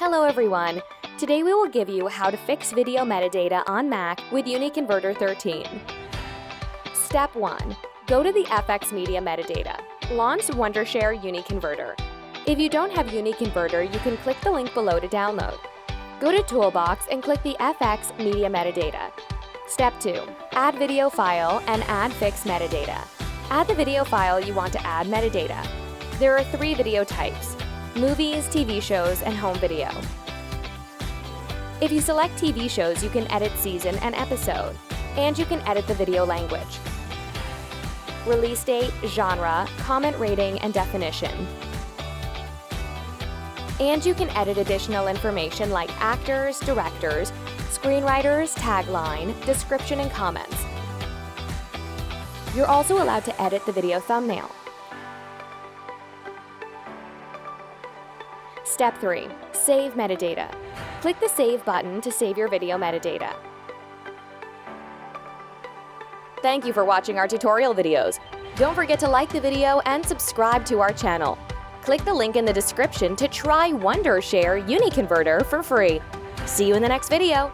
Hello everyone! Today we will give you how to fix video metadata on Mac with UniConverter 13. Step 1. Go to the FX Media Metadata. Launch Wondershare UniConverter. If you don't have UniConverter, you can click the link below to download. Go to Toolbox and click the FX Media Metadata. Step 2. Add video file and add Fix Metadata. Add the video file you want to add metadata. There are 3 video types: movies, TV shows, and home video. If you select TV shows, you can edit season and episode, and you can edit the video language, release date, genre, comment rating, and definition. And you can edit additional information like actors, directors, screenwriters, tagline, description, and comments. You're also allowed to edit the video thumbnail. Step 3. Save metadata. Click the Save button to save your video metadata. Thank you for watching our tutorial videos. Don't forget to like the video and subscribe to our channel. Click the link in the description to try Wondershare UniConverter for free. See you in the next video.